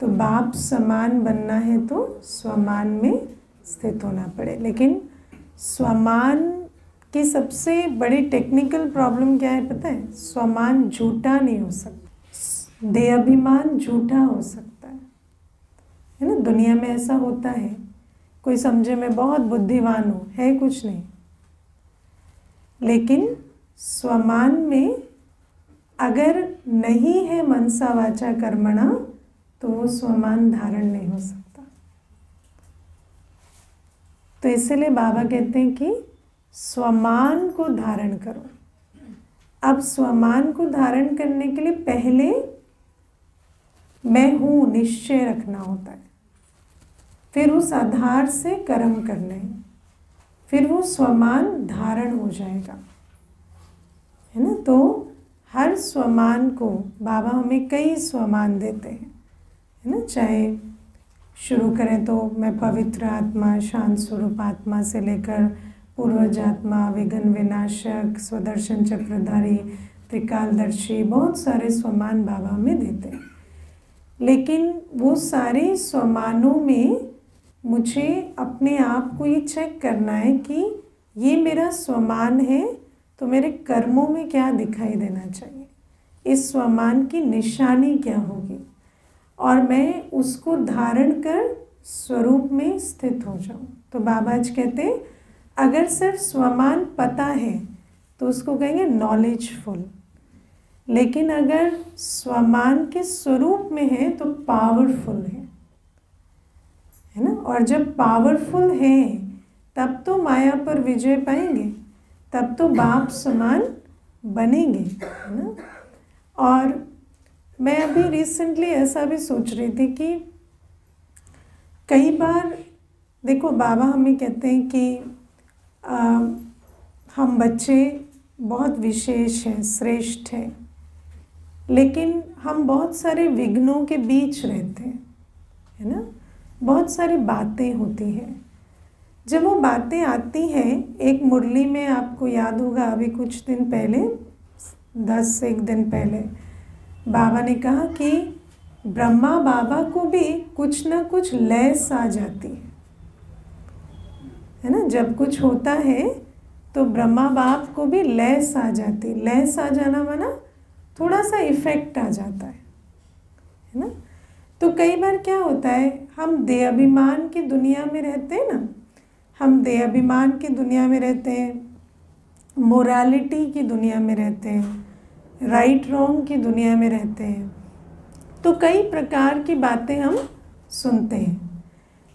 तो बाप समान बनना है तो स्वमान में स्थित होना पड़े। लेकिन स्वमान की सबसे बड़ी टेक्निकल प्रॉब्लम क्या है पता है? स्वमान झूठा नहीं हो सकता, देहाभिमान झूठा हो सकता है ना। दुनिया में ऐसा होता है, कोई समझे मैं बहुत बुद्धिमान हूँ, है कुछ नहीं, लेकिन स्वमान में अगर नहीं है मनसा वाचा कर्मणा तो वो स्वमान धारण नहीं हो सकता। तो इसलिए बाबा कहते हैं कि स्वमान को धारण करो। अब स्वमान को धारण करने के लिए पहले मैं हूँ निश्चय रखना होता है, फिर उस आधार से कर्म करने हैं, फिर वो स्वमान धारण हो जाएगा, है ना। तो हर स्वमान को बाबा हमें कई स्वमान देते हैं, है ना। चाहे शुरू करें तो मैं पवित्र आत्मा, शांत स्वरूप आत्मा से लेकर पूर्वज आत्मा, विघ्न विनाशक, स्वदर्शन चक्रधारी, त्रिकालदर्शी, बहुत सारे स्वमान बाबा हमें देते हैं। लेकिन वो सारे स्वमानों में मुझे अपने आप को ये चेक करना है कि ये मेरा स्वमान है तो मेरे कर्मों में क्या दिखाई देना चाहिए, इस स्वमान की निशानी क्या होगी, और मैं उसको धारण कर स्वरूप में स्थित हो जाऊं। तो बाबा जी कहते हैं अगर सिर्फ स्वमान पता है तो उसको कहेंगे नॉलेजफुल, लेकिन अगर स्वमान के स्वरूप में है तो पावरफुल है ना। और जब पावरफुल है तब तो माया पर विजय पाएंगे, तब तो बाप समान बनेंगे, है ना। और मैं अभी रिसेंटली ऐसा भी सोच रही थी कि कई बार देखो बाबा हमें कहते हैं कि हम बच्चे बहुत विशेष हैं, श्रेष्ठ हैं, लेकिन हम बहुत सारे विघ्नों के बीच रहते हैं, है ना। बहुत सारी बातें होती हैं, जब वो बातें आती हैं, एक मुरली में आपको याद होगा अभी कुछ दिन पहले, 10 दिन पहले बाबा ने कहा कि ब्रह्मा बाबा को भी कुछ ना कुछ लैस आ जाती है ना। जब कुछ होता है तो ब्रह्मा बाप को भी लैस आ जाती, लैस आ जाना माना थोड़ा सा इफेक्ट आ जाता है ना। तो कई बार क्या होता है, हम देहाभिमान की दुनिया में रहते हैं ना, हम देहाभिमान की दुनिया में रहते हैं, मोरालिटी की दुनिया में रहते हैं, राइट रॉन्ग की दुनिया में रहते हैं। तो कई प्रकार की बातें हम सुनते हैं,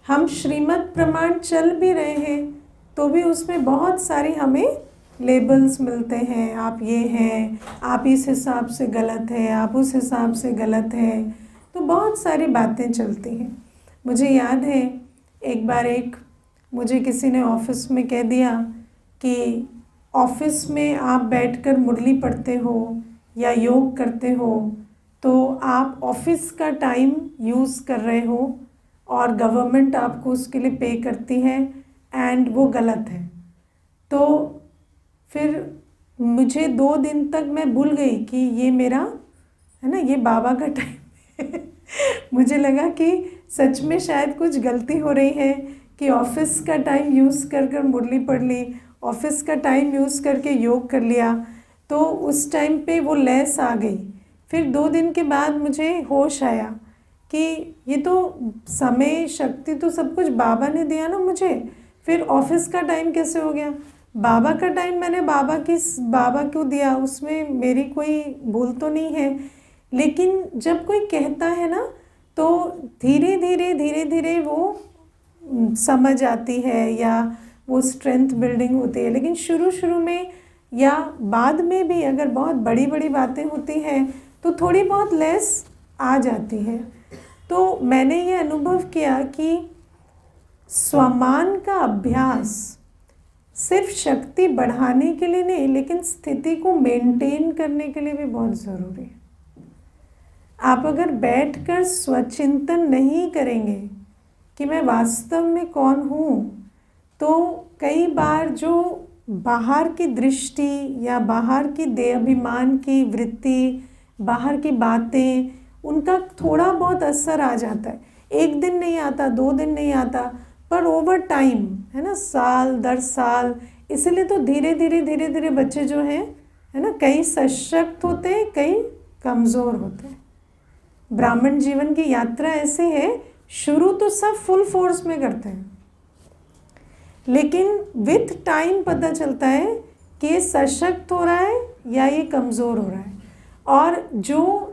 हम श्रीमद् प्रमाण चल भी रहे हैं तो भी उसमें बहुत सारी हमें लेबल्स मिलते हैं, आप ये हैं, आप इस हिसाब से गलत है, आप उस हिसाब से गलत है, तो बहुत सारी बातें चलती हैं। मुझे याद है एक बार मुझे किसी ने ऑफिस में कह दिया कि ऑफिस में आप बैठकर मुरली पढ़ते हो या योग करते हो तो आप ऑफिस का टाइम यूज़ कर रहे हो और गवर्नमेंट आपको उसके लिए पे करती है एंड वो गलत है। तो फिर मुझे 2 दिन तक मैं भूल गई कि ये मेरा है ना, ये बाबा का टाइम है। मुझे लगा कि सच में शायद कुछ गलती हो रही है कि ऑफिस का टाइम यूज़ कर कर मुरली पढ़ ली, ऑफिस का टाइम यूज़ करके योग कर लिया, तो उस टाइम पे वो लैस आ गई। फिर 2 दिन के बाद मुझे होश आया कि ये तो समय शक्ति तो सब कुछ बाबा ने दिया ना मुझे, फिर ऑफिस का टाइम कैसे हो गया? बाबा का टाइम मैंने बाबा क्यों दिया, उसमें मेरी कोई भूल तो नहीं है। लेकिन जब कोई कहता है ना तो धीरे धीरे वो समझ आती है या वो स्ट्रेंथ बिल्डिंग होती है। लेकिन शुरू में या बाद में भी अगर बहुत बड़ी बातें होती हैं तो थोड़ी बहुत लेस आ जाती है। तो मैंने ये अनुभव किया कि स्वमान का अभ्यास सिर्फ शक्ति बढ़ाने के लिए नहीं, लेकिन स्थिति को मेंटेन करने के लिए भी बहुत ज़रूरी है। आप अगर बैठकर स्वचिंतन नहीं करेंगे कि मैं वास्तव में कौन हूँ, तो कई बार जो बाहर की दृष्टि या बाहर की देहाभिमान की वृत्ति, बाहर की बातें, उनका थोड़ा बहुत असर आ जाता है, एक दिन नहीं आता, 2 दिन नहीं आता, पर ओवर टाइम, है ना, साल दर साल। इसलिए तो धीरे धीरे बच्चे जो हैं, है ना, कई सशक्त होते हैं, कई कमज़ोर होते हैं। ब्राह्मण जीवन की यात्रा ऐसे है, शुरू तो सब फुल फोर्स में करते हैं, लेकिन विथ टाइम पता चलता है कि ये सशक्त हो रहा है या ये कमज़ोर हो रहा है। और जो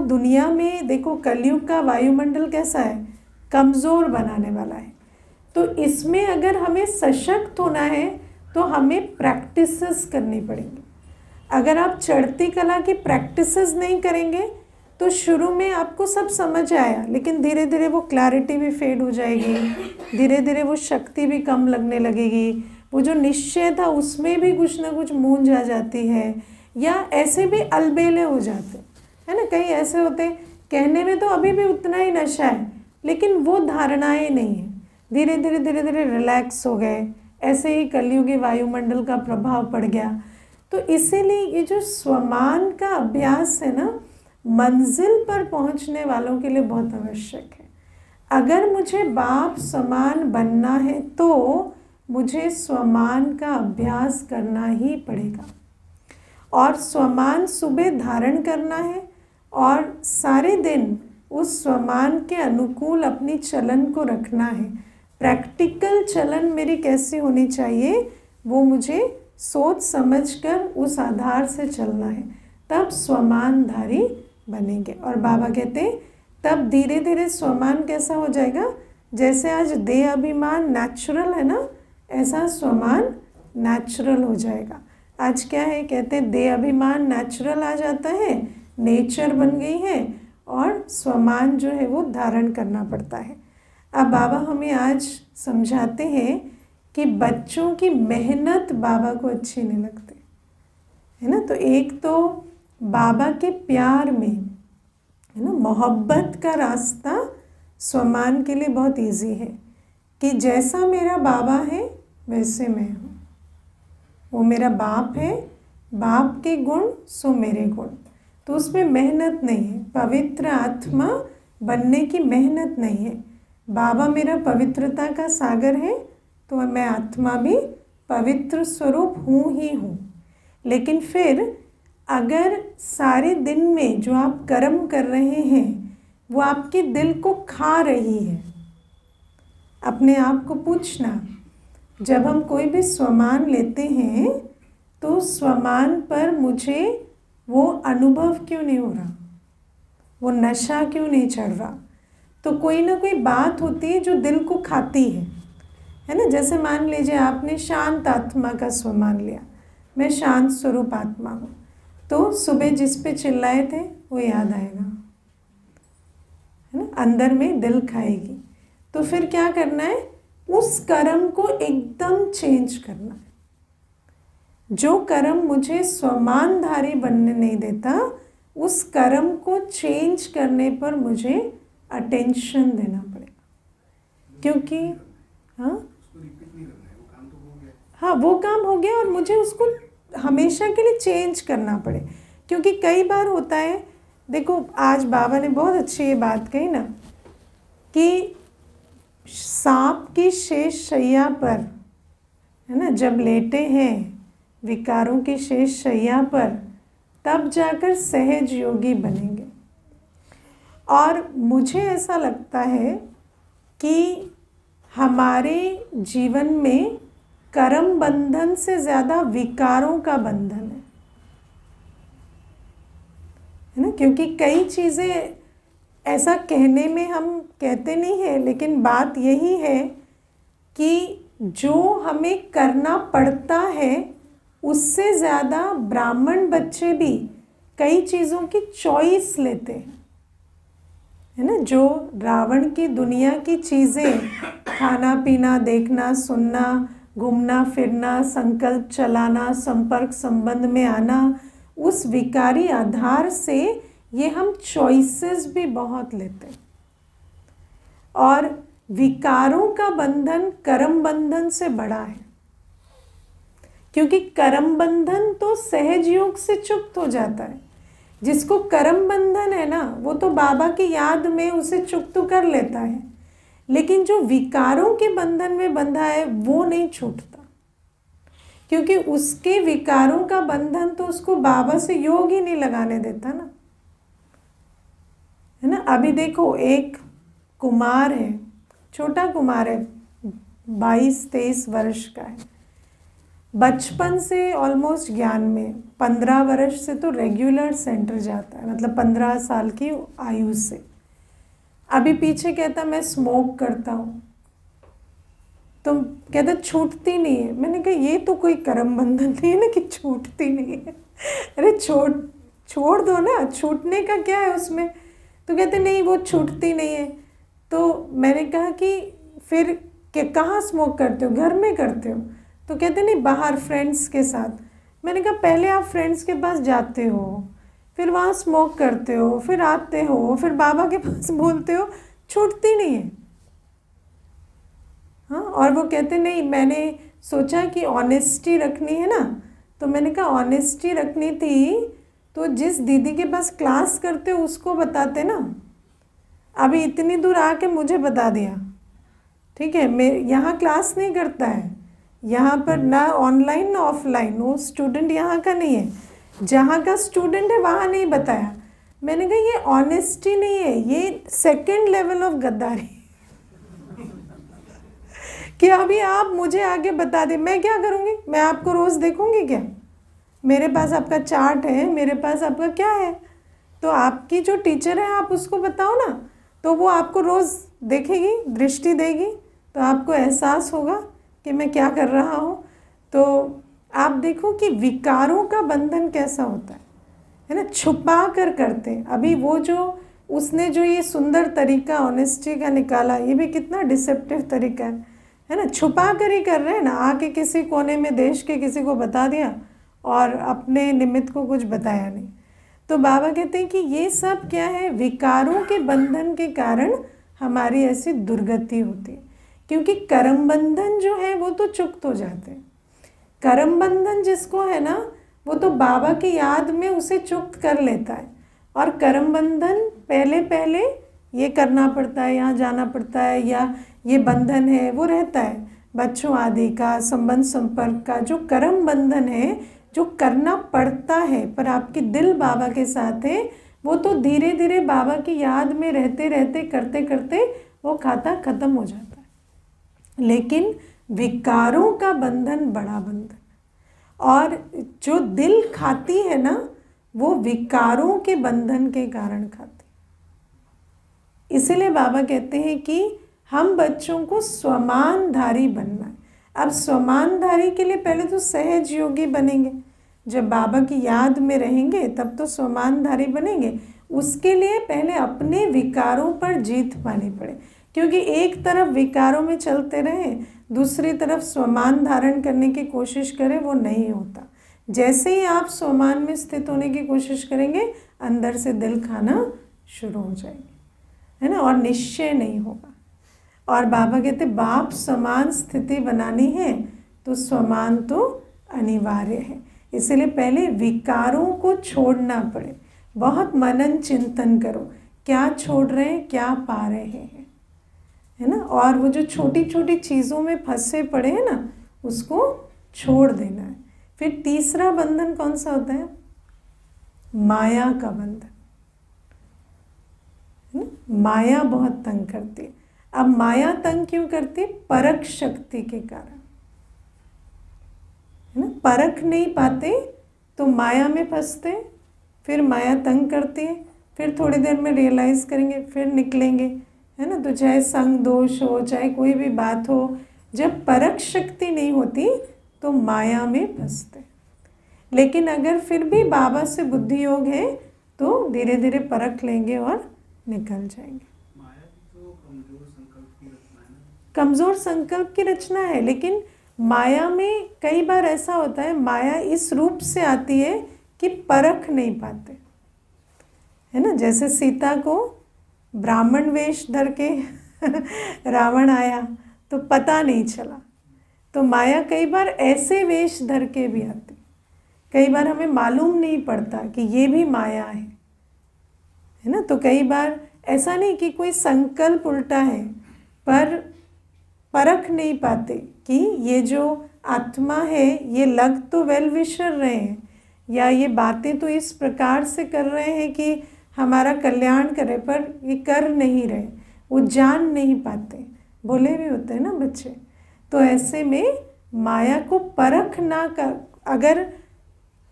दुनिया में देखो, कलयुग का वायुमंडल कैसा है, कमज़ोर बनाने वाला है। तो इसमें अगर हमें सशक्त होना है तो हमें प्रैक्टिसेस करनी पड़ेंगी। अगर आप चढ़ती कला की प्रैक्टिसेस नहीं करेंगे तो शुरू में आपको सब समझ आया, लेकिन धीरे धीरे वो क्लैरिटी भी फेड हो जाएगी, धीरे धीरे वो शक्ति भी कम लगने लगेगी, वो जो निश्चय था उसमें भी कुछ ना कुछ मूंझ आ जाती है, या ऐसे भी अलबेले हो जाते, है ना। कई ऐसे होते हैं, कहने में तो अभी भी उतना ही नशा है, लेकिन वो धारणाएं नहीं है, धीरे धीरे रिलैक्स हो गए। ऐसे ही कलयुगी वायुमंडल का प्रभाव पड़ गया। तो इसीलिए ये जो स्वमान का अभ्यास है ना, मंजिल पर पहुंचने वालों के लिए बहुत आवश्यक है। अगर मुझे बाप समान बनना है तो मुझे स्वमान का अभ्यास करना ही पड़ेगा, और स्वमान सुबह धारण करना है और सारे दिन उस स्वमान के अनुकूल अपनी चलन को रखना है। प्रैक्टिकल चलन मेरी कैसी होनी चाहिए, वो मुझे सोच समझकर उस आधार से चलना है, तब स्वमानधारी बनेंगे। और बाबा कहते तब धीरे धीरे स्वमान कैसा हो जाएगा, जैसे आज देह अभिमान नेचुरल है ना, ऐसा स्वमान नेचुरल हो जाएगा। आज क्या है, कहते हैं देह अभिमान नेचुरल आ जाता है, नेचर बन गई है, और स्वमान जो है वो धारण करना पड़ता है। अब बाबा हमें आज समझाते हैं कि बच्चों की मेहनत बाबा को अच्छी नहीं लगती, है ना। तो एक तो बाबा के प्यार में, है ना, मोहब्बत का रास्ता स्वमान के लिए बहुत इजी है, कि जैसा मेरा बाबा है वैसे मैं हूँ, वो मेरा बाप है, बाप के गुण सो मेरे गुण। तो उसमें मेहनत नहीं है, पवित्र आत्मा बनने की मेहनत नहीं है। बाबा मेरा पवित्रता का सागर है, तो मैं आत्मा भी पवित्र स्वरूप हूँ ही हूँ। लेकिन फिर अगर सारे दिन में जो आप कर्म कर रहे हैं वो आपके दिल को खा रही है, अपने आप को पूछना, जब हम कोई भी स्वमान लेते हैं तो स्वमान पर मुझे वो अनुभव क्यों नहीं हो रहा, वो नशा क्यों नहीं चढ़ रहा। तो कोई ना कोई बात होती है जो दिल को खाती है ना। जैसे मान लीजिए आपने शांत आत्मा का स्वमान लिया, मैं शांत स्वरूप आत्मा हूँ, तो सुबह जिस पे चिल्लाए थे वो याद आएगा, है ना, अंदर में दिल खाएगी। तो फिर क्या करना है, उस कर्म को एकदम चेंज करना है। जो कर्म मुझे स्वमानधारी बनने नहीं देता, उस कर्म को चेंज करने पर मुझे अटेंशन देना पड़ेगा, क्योंकि हाँ वो काम हो गया और मुझे उसको हमेशा के लिए चेंज करना पड़े। क्योंकि कई बार होता है, देखो आज बाबा ने बहुत अच्छी ये बात कही ना, कि सांप की शेष शैया पर, है ना, जब लेटे हैं विकारों की शेष शैया पर, तब जाकर सहज योगी बनेंगे। और मुझे ऐसा लगता है कि हमारे जीवन में कर्म बंधन से ज़्यादा विकारों का बंधन है ना। क्योंकि कई चीज़ें ऐसा कहने में हम कहते नहीं हैं, लेकिन बात यही है कि जो हमें करना पड़ता है उससे ज़्यादा ब्राह्मण बच्चे भी कई चीज़ों की चॉइस लेते हैं, है ना। जो रावण की दुनिया की चीज़ें, खाना पीना, देखना सुनना, घूमना फिरना, संकल्प चलाना, संपर्क संबंध में आना, उस विकारी आधार से ये हम चॉइसेस भी बहुत लेते हैं। और विकारों का बंधन कर्म बंधन से बड़ा है, क्योंकि कर्म बंधन तो सहज योग से चुक्त हो जाता है, जिसको कर्म बंधन है ना, वो तो बाबा की याद में उसे चुप तो कर लेता है, लेकिन जो विकारों के बंधन में बंधा है वो नहीं छूटता, क्योंकि उसके विकारों का बंधन तो उसको बाबा से योग ही नहीं लगाने देता ना, है ना। अभी देखो, एक कुमार है, छोटा कुमार है, 22-23 वर्ष का है, बचपन से ऑलमोस्ट ज्ञान में, 15 वर्ष से तो रेगुलर सेंटर जाता है, मतलब 15 साल की आयु से। अभी पीछे कहता मैं स्मोक करता हूँ, तो कहता छूटती नहीं है। मैंने कहा ये तो कोई कर्म बंधन नहीं है ना कि छूटती नहीं है। अरे छोड़ दो ना, छूटने का क्या है उसमें। तो कहते नहीं वो छूटती नहीं है। तो मैंने कहा कि फिर कहाँ स्मोक करते हो, घर में करते हो? तो कहते नहीं बाहर फ्रेंड्स के साथ। मैंने कहा पहले आप फ्रेंड्स के पास जाते हो, फिर वहाँ स्मोक करते हो, फिर आते हो, फिर बाबा के पास बोलते हो, छूटती नहीं है। हाँ, और वो कहते नहीं मैंने सोचा कि ऑनेस्टी रखनी है ना, तो मैंने कहा ऑनेस्टी रखनी थी तो जिस दीदी के पास क्लास करते हो उसको बताते ना, अभी इतनी दूर आके मुझे बता दिया। ठीक है, मैं यहाँ क्लास नहीं करता है, यहाँ पर ना ऑनलाइन ना ऑफलाइन, वो स्टूडेंट यहाँ का नहीं है, जहाँ का स्टूडेंट है वहाँ नहीं बताया। मैंने कहा ये ऑनेस्टी नहीं है, ये सेकंड लेवल ऑफ गद्दारी कि अभी आप मुझे आगे बता दें, मैं क्या करूँगी? मैं आपको रोज़ देखूँगी क्या? मेरे पास आपका चार्ट है, मेरे पास आपका क्या है? तो आपकी जो टीचर है आप उसको बताओ ना, तो वो आपको रोज़ देखेगी, दृष्टि देगी, तो आपको एहसास होगा कि मैं क्या कर रहा हूँ। तो आप देखो कि विकारों का बंधन कैसा होता है ना, छुपा कर करते हैं। अभी वो जो उसने जो ये सुंदर तरीका ऑनेस्टी का निकाला, ये भी कितना डिसेप्टिव तरीका है ना, छुपा कर ही कर रहे हैं ना। आके किसी कोने में देश के किसी को बता दिया और अपने निमित्त को कुछ बताया नहीं। तो बाबा कहते हैं कि ये सब क्या है, विकारों के बंधन के कारण हमारी ऐसी दुर्गति होती है, क्योंकि कर्म बंधन जो है वो तो चुक्त हो जाते हैं। कर्म बंधन जिसको है ना, वो तो बाबा की याद में उसे चुक्त कर लेता है। और कर्म बंधन पहले ये करना पड़ता है, यहाँ जाना पड़ता है, या ये बंधन है वो रहता है, बच्चों आदि का संबंध संपर्क का जो कर्म बंधन है, जो करना पड़ता है, पर आपकी दिल बाबा के साथ है, वो तो धीरे धीरे बाबा की याद में रहते रहते करते करते वो खाता खत्म हो जाता है। लेकिन विकारों का बंधन बड़ा बंधन, और जो दिल खाती है ना, वो विकारों के बंधन के कारण खाती। इसीलिए बाबा कहते हैं कि हम बच्चों को स्वमानधारी बनना है। अब स्वमानधारी के लिए पहले तो सहज योगी बनेंगे, जब बाबा की याद में रहेंगे तब तो स्वमानधारी बनेंगे। उसके लिए पहले अपने विकारों पर जीत पानी पड़े, क्योंकि एक तरफ विकारों में चलते रहे, दूसरी तरफ स्वमान धारण करने की कोशिश करें, वो नहीं होता। जैसे ही आप स्वमान में स्थित होने की कोशिश करेंगे, अंदर से दिल खाना शुरू हो जाएगी, है ना, और निश्चय नहीं होगा। और बाबा कहते बाप समान स्थिति बनानी है तो स्वमान तो अनिवार्य है। इसलिए पहले विकारों को छोड़ना पड़े, बहुत मनन चिंतन करो, क्या छोड़ रहे हैं, क्या पा रहे हैं, है ना। और वो जो छोटी छोटी चीज़ों में फंसे पड़े हैं ना, उसको छोड़ देना है। फिर तीसरा बंधन कौन सा होता है? माया का बंधन। माया बहुत तंग करती है। अब माया तंग क्यों करती है? परख शक्ति के कारण, है ना। परख नहीं पाते तो माया में फंसते, फिर माया तंग करती है, फिर थोड़ी देर में रियलाइज़ करेंगे, फिर निकलेंगे, है ना। तो चाहे संग दोष हो, चाहे कोई भी बात हो, जब परख शक्ति नहीं होती तो माया में फंसते। लेकिन अगर फिर भी बाबा से बुद्धि योग है तो धीरे धीरे परख लेंगे और निकल जाएंगे। माया तो कमजोर संकल्प की रचना है। कमज़ोर संकल्प की रचना है, लेकिन माया में कई बार ऐसा होता है, माया इस रूप से आती है कि परख नहीं पाते, है ना। जैसे सीता को ब्राह्मण वेश धर के रावण आया तो पता नहीं चला, तो माया कई बार ऐसे वेश धर के भी आती। कई बार हमें मालूम नहीं पड़ता कि ये भी माया है, है ना। तो कई बार ऐसा नहीं कि कोई संकल्प उल्टा है, पर परख नहीं पाते कि ये जो आत्मा है ये लग तो वेल विशर रहे हैं, या ये बातें तो इस प्रकार से कर रहे हैं कि हमारा कल्याण करे, पर ये कर नहीं रहे, वो जान नहीं पाते। भोले भी होते हैं ना बच्चे। तो ऐसे में माया को परख ना कर, अगर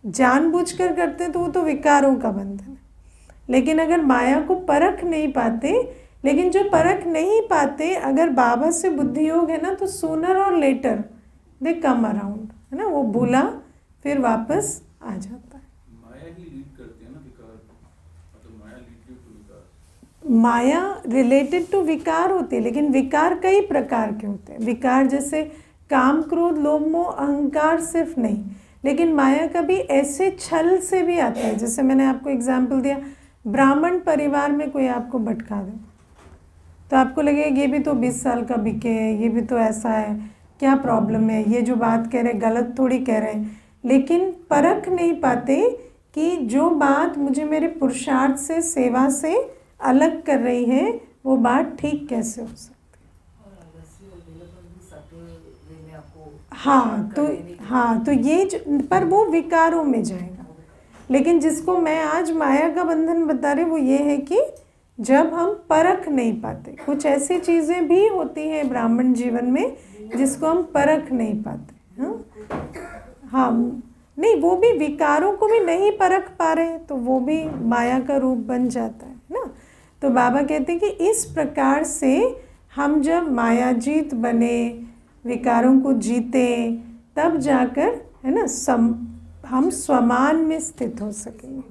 जानबूझकर करते तो वो तो विकारों का बंधन है। लेकिन अगर माया को परख नहीं पाते, लेकिन जो परख नहीं पाते, अगर बाबा से बुद्धि योग है ना, तो सूनर और लेटर दे कम अराउंड, है ना। वो भूला फिर वापस आ जाता है। माया ही लीड करती है ना विकार, मतलब माया लीड टू विकार। माया रिलेटेड टू विकार होती है, लेकिन विकार कई प्रकार के होते हैं। विकार जैसे काम, क्रोध, लोभ, मोह, अहंकार सिर्फ नहीं, लेकिन माया कभी ऐसे छल से भी आता है। जैसे मैंने आपको एग्जाम्पल दिया, ब्राह्मण परिवार में कोई आपको भटका दे, तो आपको लगेगा ये भी तो 20 साल का बिके है, ये भी तो ऐसा है, क्या प्रॉब्लम है, ये जो बात कह रहे गलत थोड़ी कह रहे हैं। लेकिन परख नहीं पाते कि जो बात मुझे मेरे पुरुषार्थ से, सेवा से अलग कर रही है, वो बात ठीक कैसे हो सकती है। हाँ तो ये पर वो विकारों में जाएगा। लेकिन जिसको मैं आज माया का बंधन बता रही, वो ये है कि जब हम परख नहीं पाते, कुछ ऐसी चीज़ें भी होती हैं ब्राह्मण जीवन में जिसको हम परख नहीं पाते। हाँ नहीं, वो भी विकारों को भी नहीं परख पा रहे, तो वो भी माया का रूप बन जाता है ना। तो बाबा कहते हैं कि इस प्रकार से हम जब मायाजीत बने, विकारों को जीते, तब जाकर, है ना, हम स्वमान में स्थित हो सकेंगे।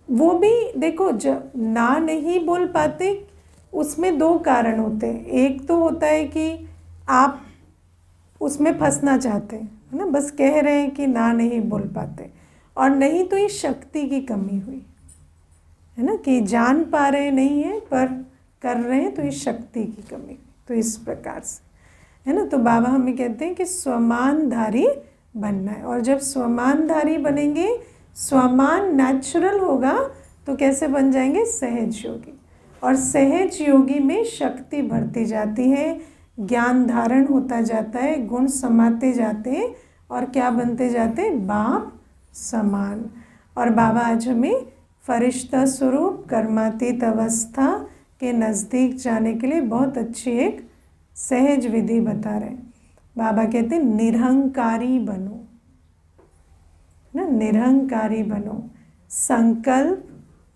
वो भी देखो, जब ना नहीं बोल पाते उसमें दो कारण होते हैं। एक तो होता है कि आप उसमें फंसना चाहते हैं, है ना, बस कह रहे हैं कि ना नहीं बोल पाते, और नहीं तो ये शक्ति की कमी हुई, है ना, कि जान पा रहे नहीं है पर कर रहे हैं, तो ये शक्ति की कमी। तो इस प्रकार से, है ना। तो बाबा हमें कहते हैं कि स्वमानधारी बनना है, और जब स्वमानधारी बनेंगे, स्वमान नेचुरल होगा, तो कैसे बन जाएंगे, सहज योगी। और सहज योगी में शक्ति बढ़ती जाती है, ज्ञान धारण होता जाता है, गुण समाते जाते हैं, और क्या बनते जाते हैं, बाप समान। और बाबा आज हमें फरिश्ता स्वरूप कर्मातीत अवस्था के नज़दीक जाने के लिए बहुत अच्छी एक सहज विधि बता रहे हैं। बाबा कहते हैं निरहंकारी बनो ना, निरहंकारी बनो। संकल्प,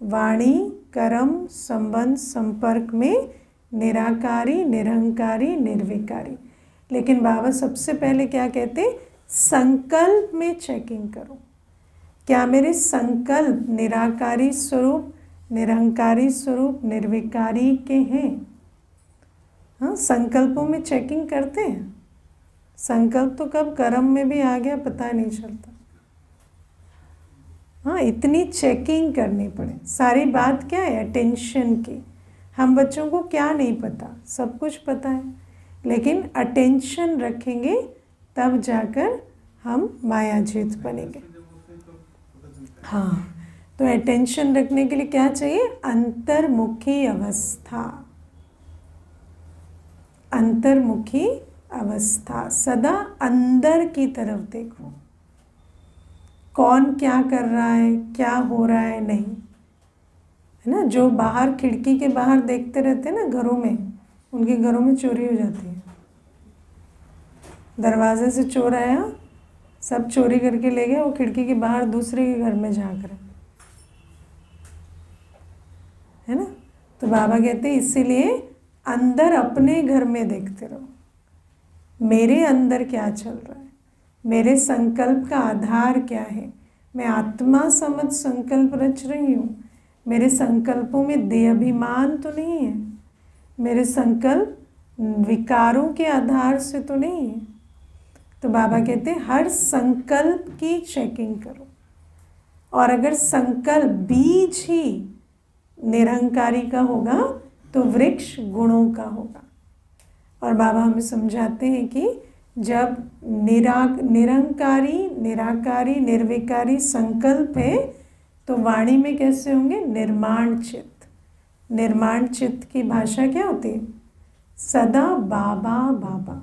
वाणी, कर्म, संबंध, संपर्क में निराकारी, निरहंकारी, निर्विकारी। लेकिन बाबा सबसे पहले क्या कहते हैं, संकल्प में चेकिंग करो, क्या मेरे संकल्प निराकारी स्वरूप, निरहंकारी स्वरूप, निर्विकारी के हैं। हाँ, संकल्पों में चेकिंग करते हैं। संकल्प तो कब कर्म में भी आ गया पता नहीं चलता। हाँ, इतनी चेकिंग करनी पड़े। सारी बात क्या है, अटेंशन की। हम बच्चों को क्या नहीं पता, सब कुछ पता है, लेकिन अटेंशन रखेंगे तब जाकर हम मायाजीत बनेंगे। हाँ, तो अटेंशन रखने के लिए क्या चाहिए, अंतर्मुखी अवस्था। अंतर्मुखी अवस्था, सदा अंदर की तरफ देखो, कौन क्या कर रहा है, क्या हो रहा है, नहीं, है ना। जो बाहर खिड़की के बाहर देखते रहते हैं ना घरों में, उनके घरों में चोरी हो जाती है। दरवाजे से चोर आया, सब चोरी करके ले गया, वो खिड़की के बाहर दूसरे के घर में झांक रहे, है ना। तो बाबा कहते हैं इसीलिए अंदर अपने घर में देखते रहो, मेरे अंदर क्या चल रहा है, मेरे संकल्प का आधार क्या है, मैं आत्मा समझ संकल्प रच रही हूँ, मेरे संकल्पों में देहाभिमान तो नहीं है, मेरे संकल्प विकारों के आधार से तो नहीं है। तो बाबा कहते हैं हर संकल्प की चेकिंग करो, और अगर संकल्प बीज ही निरहंकारी का होगा तो वृक्ष गुणों का होगा। और बाबा हमें समझाते हैं कि जब निरंकारी, निराकारी, निर्विकारी संकल्प है तो वाणी में कैसे होंगे? निर्माण चित्त। निर्माण चित्त की भाषा क्या होती है? सदा बाबा बाबा।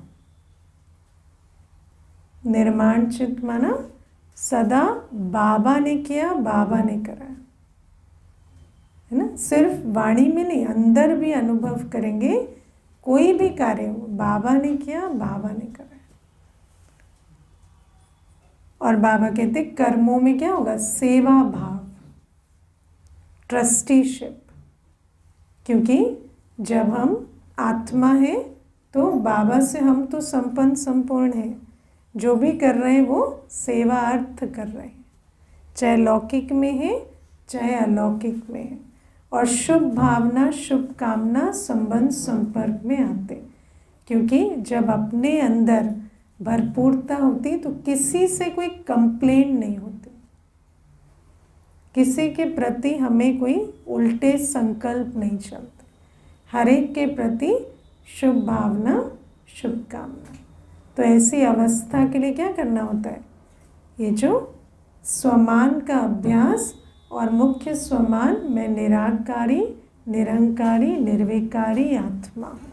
निर्माण चित्त माना सदा बाबा ने किया, बाबा ने कराया, है ना। सिर्फ वाणी में नहीं, अंदर भी अनुभव करेंगे। कोई भी कार्य हो, बाबा ने किया, बाबा ने कराया। और बाबा कहते कर्मों में क्या होगा? सेवा भाव, ट्रस्टीशिप। क्योंकि जब हम आत्मा है तो बाबा से हम तो संपन्न संपूर्ण हैं। जो भी कर रहे हैं वो सेवा अर्थ कर रहे हैं, चाहे लौकिक में है चाहे अलौकिक में है। और शुभ भावना, शुभ कामना संबंध संपर्क में आते, क्योंकि जब अपने अंदर भरपूरता होती तो किसी से कोई कंप्लेंट नहीं होती, किसी के प्रति हमें कोई उल्टे संकल्प नहीं चलते, हर एक के प्रति शुभ भावना, शुभकामना। तो ऐसी अवस्था के लिए क्या करना होता है? ये जो स्वमान का अभ्यास और मुख्य स्वमान, मैं निराकारी, निरंकारी, निर्विकारी आत्मा हूँ।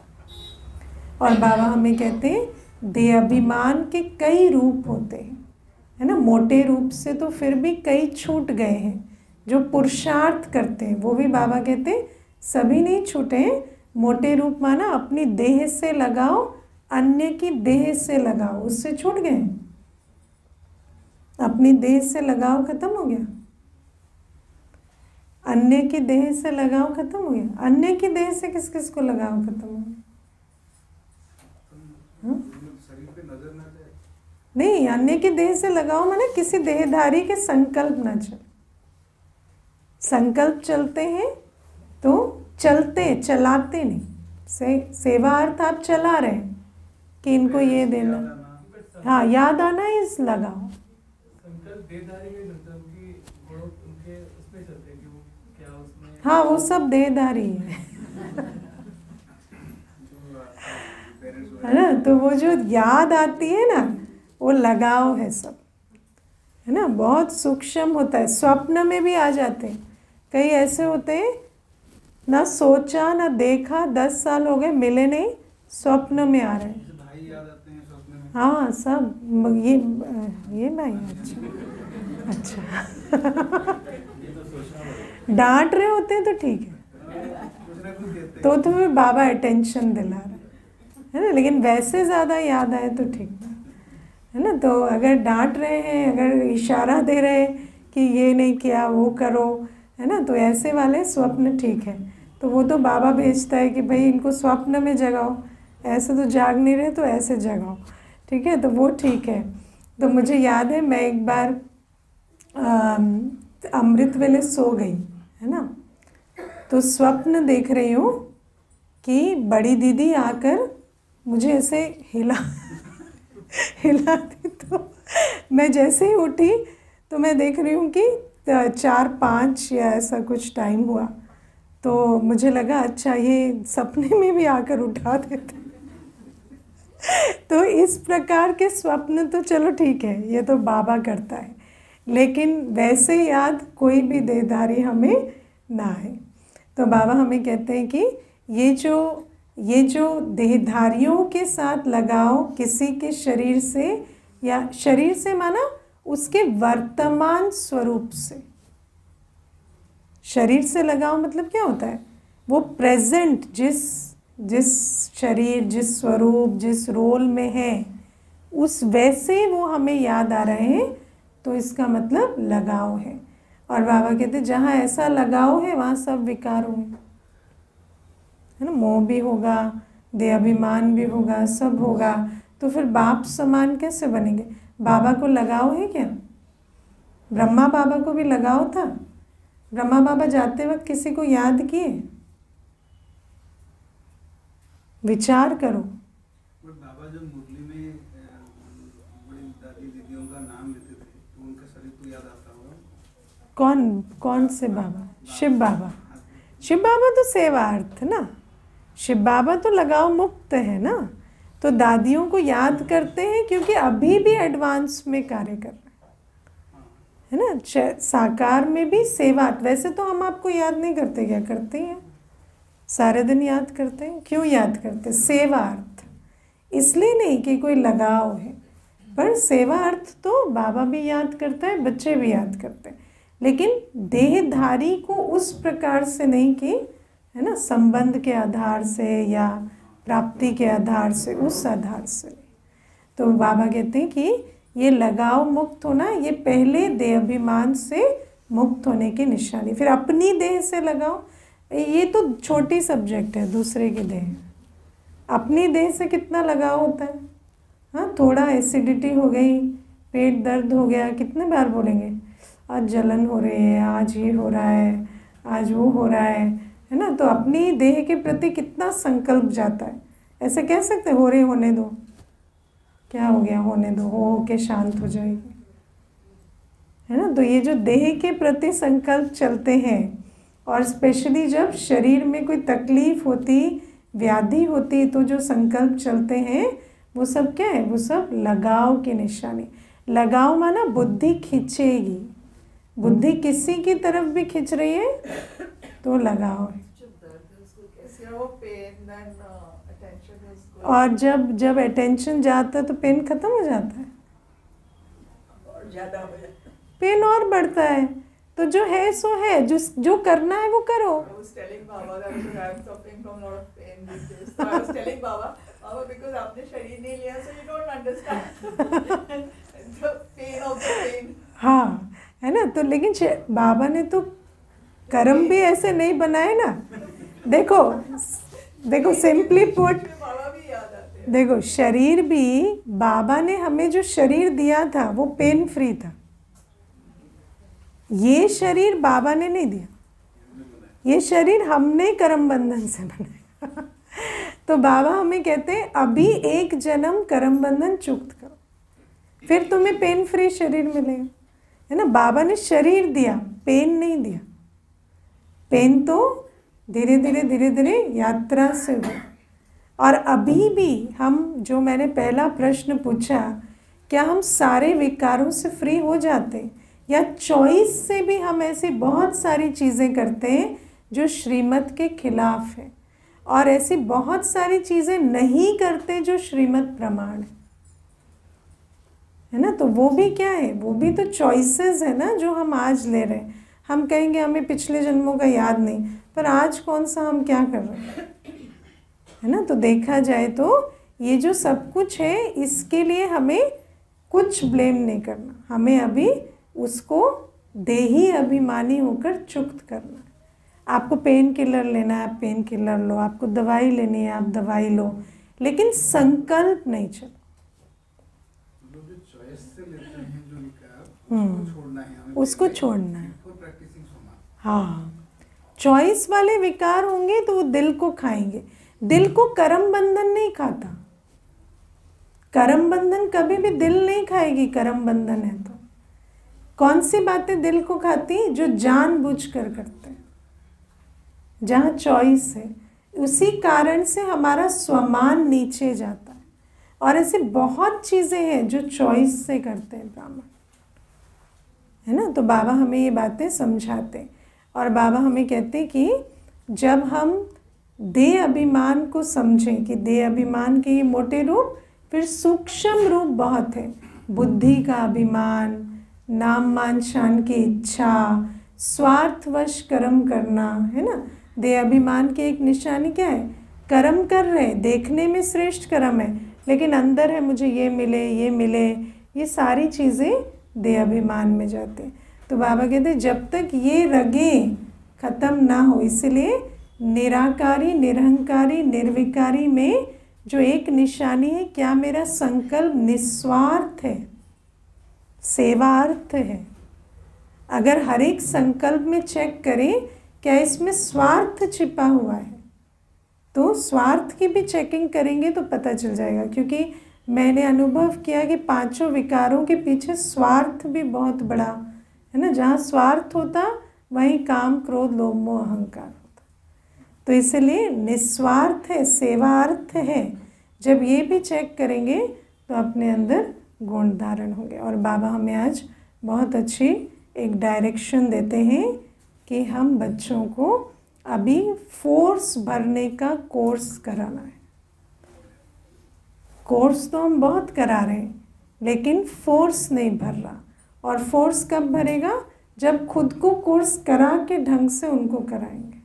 और बाबा हमें कहते हैं देह अभिमान के कई रूप होते हैं, है ना। मोटे रूप से तो फिर भी कई छूट गए हैं। जो पुरुषार्थ करते हैं वो भी बाबा कहते हैं सभी नहीं छूटे हैं। मोटे रूप माना अपनी देह से लगाओ, अन्य की देह से लगाओ, उससे छूट गए। अपनी देह से लगाओ, खत्म हो गया। अन्य की देह से लगाओ, खत्म हो गया। अन्य की देह से किस किस को लगाओ, खत्म हो गया। शरीर पे नजर ना जाए। नहीं, अन्य की देह से लगाओ माने किसी देहधारी के संकल्प ना चले। संकल्प चलते हैं तो चलते, चलाते नहीं। सेवा अर्थ आप चला रहे हैं कि इनको ये देना, हाँ याद आना इस लगाओ। संकल्प देहधारी में मतलब कि वो उनके उसमें चलते हैं कि वो क्या उसमें, हाँ वो सब देहधारी है है ना। तो वो जो याद आती है ना वो लगाव है सब, है ना। बहुत सूक्ष्म होता है। स्वप्न में भी आ जाते हैं। कई ऐसे होते हैं ना सोचा ना देखा, 10 साल हो गए मिले नहीं, स्वप्न में आ रहे हैं। भाई याद आते हैं स्वप्न में। हाँ सब ये भाई, अच्छा अच्छा डांट रहे होते हैं तो ठीक है, तो फिर बाबा अटेंशन दिला रहे है ना। लेकिन वैसे ज़्यादा याद आए तो ठीक है ना। तो अगर डांट रहे हैं, अगर इशारा दे रहे हैं कि ये नहीं किया वो करो, है ना, तो ऐसे वाले स्वप्न ठीक है। तो वो तो बाबा भेजता है कि भाई इनको स्वप्न में जगाओ, ऐसे तो जाग नहीं रहे तो ऐसे जगाओ, ठीक है। तो वो ठीक है। तो मुझे याद है मैं एक बार अमृत वेले सो गई, है ना। तो स्वप्न देख रही हूँ कि बड़ी दीदी आकर मुझे ऐसे हिलाती। तो मैं जैसे ही उठी तो मैं देख रही हूँ कि 4-5 या ऐसा कुछ टाइम हुआ। तो मुझे लगा अच्छा ये सपने में भी आकर उठा देते। तो इस प्रकार के स्वप्न तो चलो ठीक है, ये तो बाबा करता है, लेकिन वैसे याद कोई भी देहधारी हमें ना आए। तो बाबा हमें कहते हैं कि ये जो देहधारियों के साथ लगाओ किसी के शरीर से, या शरीर से माना उसके वर्तमान स्वरूप से। शरीर से लगाओ मतलब क्या होता है? वो प्रेजेंट जिस शरीर, जिस स्वरूप, जिस रोल में है, उस वैसे वो हमें याद आ रहे हैं, तो इसका मतलब लगाव है। और बाबा कहते जहाँ ऐसा लगाव है वहाँ सब विकार होंगे, है ना। मोह भी होगा, देह अभिमान भी होगा, सब होगा। तो फिर बाप समान कैसे बनेंगे? बाबा को लगाव है क्या? ब्रह्मा बाबा को भी लगाव था। ब्रह्मा बाबा जाते वक्त किसी को याद किए? विचार करो। बाबा जब मुरली में बड़ी दादी दीदियों का नाम लेते थे तो उनका शरीर तो याद आता होगा। कौन से बाबा? शिव बाबा। शिव बाबा तो सेवार्थ ना। शिव बाबा तो लगाव मुक्त है ना। तो दादियों को याद करते हैं क्योंकि अभी भी एडवांस में कार्य कर रहे हैं, है ना। साकार में भी सेवा, वैसे तो हम आपको याद नहीं करते, क्या करते हैं, सारे दिन याद करते हैं। क्यों याद करते? सेवा अर्थ, इसलिए नहीं कि कोई लगाव है, पर सेवा अर्थ तो बाबा भी याद करता है, बच्चे भी याद करते हैं, लेकिन देहधारी को उस प्रकार से नहीं कि, है ना, संबंध के आधार से या प्राप्ति के आधार से, उस आधार से नहीं। तो बाबा कहते हैं कि ये लगाव मुक्त होना, ये पहले देह अभिमान से मुक्त होने की निशानी। फिर अपनी देह से लगाओ, ये तो छोटी सब्जेक्ट है, दूसरे की देह। अपनी देह से कितना लगाव होता है? हाँ, थोड़ा एसिडिटी हो गई, पेट दर्द हो गया, कितने बार बोलेंगे आज जलन हो रही है, आज ये हो रहा है, आज वो हो रहा है ना। तो अपनी देह के प्रति कितना संकल्प जाता है। ऐसे कह सकते हो रहे होने दो, क्या हो गया, होने दो, हो के शांत हो जाएगी, है ना। तो ये जो देह के प्रति संकल्प चलते हैं, और स्पेशली जब शरीर में कोई तकलीफ होती, व्याधि होती, तो जो संकल्प चलते हैं वो सब क्या है? वो सब लगाव की निशानी। लगाव माना बुद्धि खींचेगी, बुद्धि किसी की तरफ भी खींच रही है तो लगाव है। और जब जब अटेंशन जाता है तो पेन खत्म हो जाता है, पेन और बढ़ता है। तो जो है सो है, जो करना है वो करो। because आपने शरीर नहीं लिया, so you don't understand the pain of the pain. हाँ, है ना। तो लेकिन बाबा ने तो कर्म भी ऐसे नहीं बनाए ना। देखो देखो, सिंपली पुट, देखो शरीर भी, बाबा ने हमें जो शरीर दिया था वो पेन फ्री था। ये शरीर बाबा ने नहीं दिया, ये शरीर हमने कर्म बंधन से बनाया। तो बाबा हमें कहते हैं अभी एक जन्म कर्म बंधन चुक्त करो, फिर तुम्हें पेन फ्री शरीर मिलेगा, है ना। बाबा ने शरीर दिया, पेन नहीं दिया। पेन तो धीरे धीरे धीरे धीरे यात्रा से हुआ। और अभी भी हम, जो मैंने पहला प्रश्न पूछा, क्या हम सारे विकारों से फ्री हो जाते, या चॉइस से भी हम ऐसी बहुत सारी चीज़ें करते हैं जो श्रीमत के खिलाफ है, और ऐसी बहुत सारी चीज़ें नहीं करते जो श्रीमत प्रमाण है ना। तो वो भी क्या है? वो भी तो चॉइसेस है ना, जो हम आज ले रहे हैं। हम कहेंगे हमें पिछले जन्मों का याद नहीं, पर आज कौन सा हम क्या कर रहे हैं, है ना। तो देखा जाए तो ये जो सब कुछ है, इसके लिए हमें कुछ ब्लेम नहीं करना, हमें अभी उसको देही अभिमानी होकर चुक्त करना है। आपको पेन किलर लेना है, आप पेन किलर लो, आपको दवाई लेनी है, आप दवाई लो, लेकिन संकल्प नहीं चलो। उसको छोड़ना है। हाँ, चॉइस वाले विकार होंगे तो वो दिल को खाएंगे। दिल को कर्म बंधन नहीं खाता, कर्म बंधन कभी भी दिल नहीं खाएगी। कर्म बंधन है तो कौन सी बातें दिल को खाती? जो जानबूझकर करते हैं, जहाँ चॉइस है। उसी कारण से हमारा स्वमान नीचे जाता है। और ऐसी बहुत चीज़ें हैं जो चॉइस से करते हैं ब्राह्मण, है ना। तो बाबा हमें ये बातें समझाते हैं, और बाबा हमें कहते हैं कि जब हम देह अभिमान को समझें कि देह अभिमान के ये मोटे रूप, फिर सूक्ष्म रूप बहुत है। बुद्धि का अभिमान, नाम मान शान की इच्छा, स्वार्थवश कर्म करना, है ना। देह अभिमान की एक निशानी क्या है? कर्म कर रहे, देखने में श्रेष्ठ कर्म है, लेकिन अंदर है मुझे ये मिले, ये मिले, ये सारी चीज़ें देह अभिमान में जाते हैं। तो बाबा कहते हैं जब तक ये रगें खत्म ना हो, इसलिए निराकारी, निरहंकारी, निर्विकारी में जो एक निशानी है, क्या मेरा संकल्प निस्वार्थ है, सेवार्थ है। अगर हर एक संकल्प में चेक करें क्या इसमें स्वार्थ छिपा हुआ है, तो स्वार्थ की भी चेकिंग करेंगे तो पता चल जाएगा। क्योंकि मैंने अनुभव किया कि पांचों विकारों के पीछे स्वार्थ भी बहुत बड़ा है ना। जहाँ स्वार्थ होता वहीं काम, क्रोध, लोभ, मोह, अहंकार होता। तो इसलिए निस्वार्थ है, सेवार्थ है, जब ये भी चेक करेंगे तो अपने अंदर गुण धारण होंगे। और बाबा हमें आज बहुत अच्छी एक डायरेक्शन देते हैं कि हम बच्चों को अभी फोर्स भरने का कोर्स कराना है। कोर्स तो हम बहुत करा रहे हैं लेकिन फोर्स नहीं भर रहा। और फोर्स कब भरेगा? जब खुद को कोर्स करा के ढंग से उनको कराएंगे।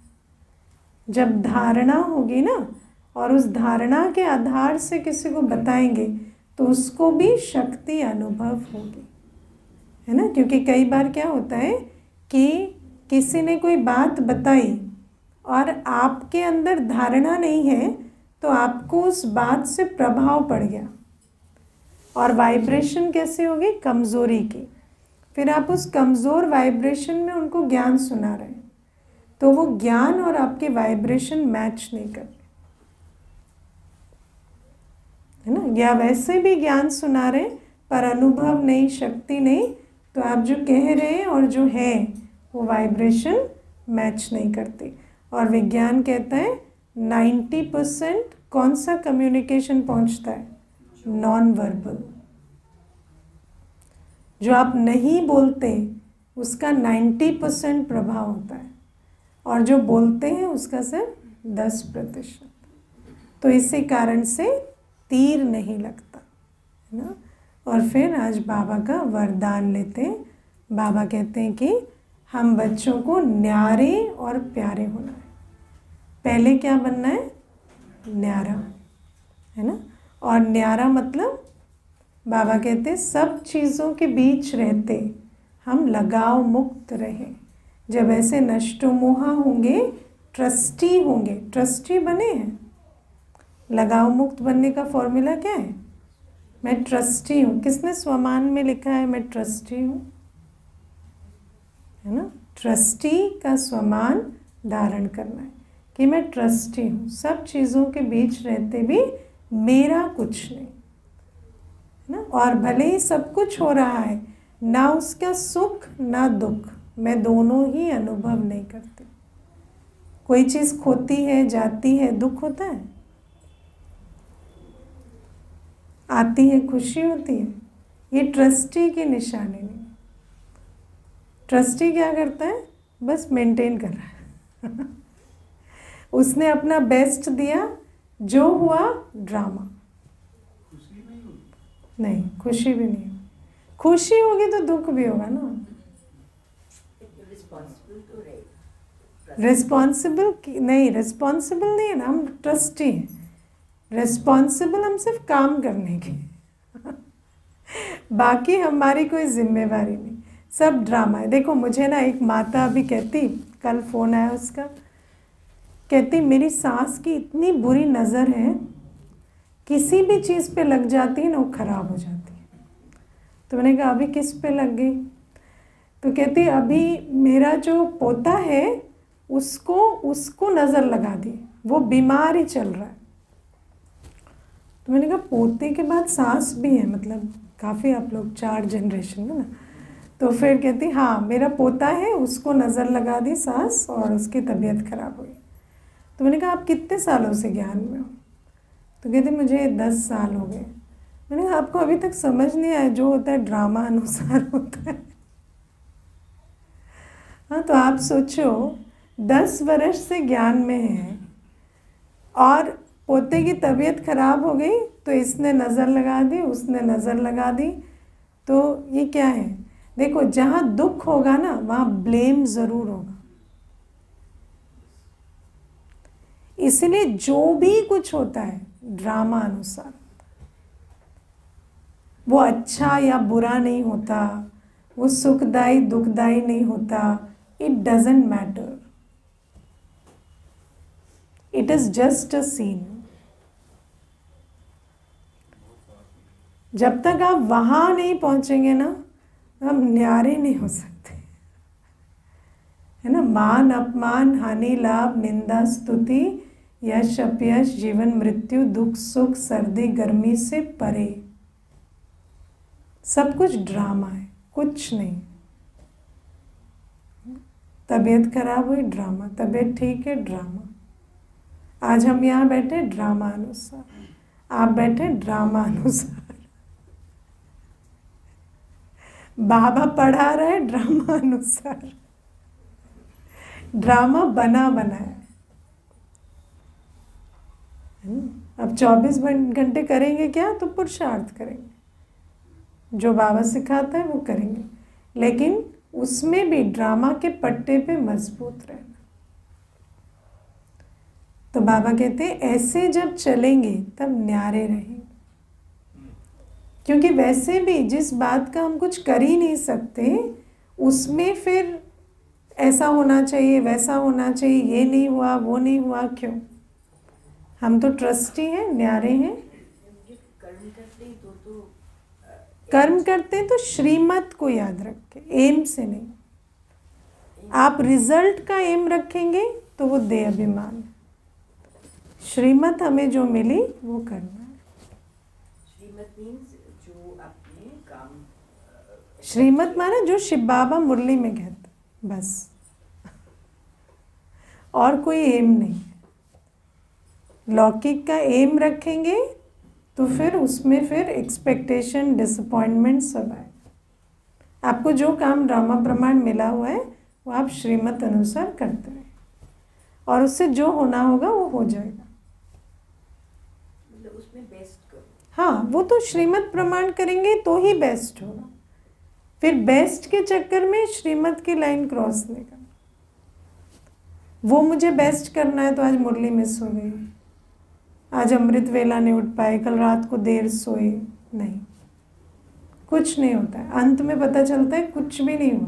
जब धारणा होगी ना, और उस धारणा के आधार से किसी को बताएंगे तो उसको भी शक्ति अनुभव होगी, है ना। क्योंकि कई बार क्या होता है कि किसी ने कोई बात बताई और आपके अंदर धारणा नहीं है तो आपको उस बात से प्रभाव पड़ गया, और वाइब्रेशन कैसे होगी? कमज़ोरी की। फिर आप उस कमज़ोर वाइब्रेशन में उनको ज्ञान सुना रहे हैं तो वो ज्ञान और आपके वाइब्रेशन मैच नहीं कर रहे, है ना। या वैसे भी ज्ञान सुना रहे पर अनुभव नहीं, शक्ति नहीं, तो आप जो कह रहे हैं और जो है वो वाइब्रेशन मैच नहीं करती। और विज्ञान कहता है 90% कौन सा कम्युनिकेशन पहुंचता है? Non verbal. जो आप नहीं बोलते उसका 90% प्रभाव होता है, और जो बोलते हैं उसका सिर्फ 10%। तो इसी कारण से तीर नहीं लगता, है ना। और फिर आज बाबा का वरदान लेते हैं। बाबा कहते हैं कि हम बच्चों को न्यारे और प्यारे होना है। पहले क्या बनना है? न्यारा, है ना। और न्यारा मतलब बाबा कहते हैं सब चीज़ों के बीच रहते हम लगाव मुक्त रहें। जब ऐसे नष्टो मोहा होंगे, ट्रस्टी होंगे। ट्रस्टी बने हैं। लगाव मुक्त बनने का फॉर्मूला क्या है? मैं ट्रस्टी हूँ। किसने स्वमान में लिखा है मैं ट्रस्टी हूँ? है ना। ट्रस्टी का स्वमान धारण करना है कि मैं ट्रस्टी हूँ। सब चीज़ों के बीच रहते भी मेरा कुछ नहीं, है ना। और भले ही सब कुछ हो रहा है, ना उसका सुख ना दुख, मैं दोनों ही अनुभव नहीं करती। कोई चीज़ खोती है, जाती है, दुख होता है, आती है, खुशी होती है। ये ट्रस्टी की निशानी नहीं। ट्रस्टी क्या करता है? बस मेंटेन कर रहा है उसने अपना बेस्ट दिया, जो हुआ ड्रामा। खुशी नहीं होगी? नहीं, खुशी भी नहीं होगी। खुशी होगी तो दुख भी होगा ना। रिस्पॉन्सिबल नहीं, रिस्पॉन्सिबल नहीं है ना, हम ट्रस्टी हैं। रिस्पॉन्सिबल हम सिर्फ काम करने के बाकी हमारी कोई जिम्मेवारी नहीं, सब ड्रामा है। देखो मुझे ना एक माता अभी कहती, कल फ़ोन आया उसका, कहती मेरी सास की इतनी बुरी नज़र है, किसी भी चीज़ पे लग जाती है ना वो ख़राब हो जाती है। तो मैंने कहा अभी किस पे लग गई? तो कहती अभी मेरा जो पोता है उसको नज़र लगा दी, वो बीमार ही चल रहा है। तो मैंने कहा पोते के बाद सास भी है, मतलब काफ़ी आप लोग 4 जनरेशन है ना। तो फिर कहती हाँ मेरा पोता है, उसको नज़र लगा दी सास और उसकी तबीयत ख़राब हुई। तो मैंने कहा आप कितने सालों से ज्ञान में हो? तो कहती मुझे 10 साल हो गए। मैंने कहा आपको अभी तक समझ नहीं आया, जो होता है ड्रामा अनुसार होता है। हाँ, तो आप सोचो 10 वर्ष से ज्ञान में है और पोते की तबीयत खराब हो गई तो इसने नज़र लगा दी, उसने नज़र लगा दी। तो ये क्या है? देखो जहाँ दुख होगा ना वहाँ ब्लेम ज़रूर होगा। इसलिए जो भी कुछ होता है ड्रामा अनुसार, वो अच्छा या बुरा नहीं होता, वो सुखदायी दुखदायी नहीं होता। It doesn't matter, it is just a scene. जब तक आप वहां नहीं पहुंचेंगे ना, आप न्यारे नहीं हो सकते, है ना। मान अपमान, हानि लाभ, निंदा स्तुति, यश अपयश, जीवन मृत्यु, दुख सुख, सर्दी गर्मी से परे, सब कुछ ड्रामा है, कुछ नहीं। तबीयत खराब हुई ड्रामा, तबीयत ठीक है ड्रामा। आज हम यहाँ बैठे ड्रामा अनुसार। आप बैठे ड्रामा अनुसार। बाबा पढ़ा रहे ड्रामा अनुसार, ड्रामा बना बनाया। अब 24 घंटे करेंगे क्या? तो पुरुषार्थ करेंगे, जो बाबा सिखाता है वो करेंगे, लेकिन उसमें भी ड्रामा के पट्टे पे मजबूत रहना। तो बाबा कहते हैं ऐसे जब चलेंगे तब न्यारे रहेंगे, क्योंकि वैसे भी जिस बात का हम कुछ कर ही नहीं सकते उसमें फिर ऐसा होना चाहिए, वैसा होना चाहिए, ये नहीं हुआ, वो नहीं हुआ, क्यों? हम तो ट्रस्टी हैं, न्यारे हैं। कर्म करते हैं तो श्रीमत को याद रखें, एम से नहीं। आप रिजल्ट का एम रखेंगे तो वो देह अभिमान है। श्रीमत हमें जो मिली वो करना है। श्रीमत मीन्स जो अपने काम, श्रीमत माना जो शिव बाबा मुरली में कहते, बस, और कोई एम नहीं है। लौकिक का एम रखेंगे तो फिर उसमें फिर एक्सपेक्टेशन, डिसअपॉइंटमेंट सब आए। आपको जो काम ड्रामा प्रमाण मिला हुआ है वो आप श्रीमत अनुसार करते रहें, और उससे जो होना होगा वो हो जाएगा। मतलब उसमें बेस्ट करो। हाँ, वो तो श्रीमत प्रमाण करेंगे तो ही बेस्ट होगा। फिर बेस्ट के चक्कर में श्रीमत की लाइन क्रॉस नहीं करना। वो मुझे बेस्ट करना है तो आज मुरली मिस हो गई, आज अमृत वेला नहीं उठ पाए, कल रात को देर सोए, नहीं, कुछ नहीं होता है। अंत में पता चलता है कुछ भी नहीं हुआ।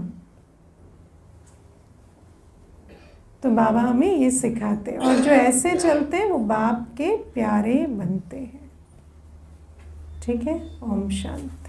तो बाबा हमें ये सिखाते हैं, और जो ऐसे चलते हैं वो बाप के प्यारे बनते हैं। ठीक है, ओम शांति।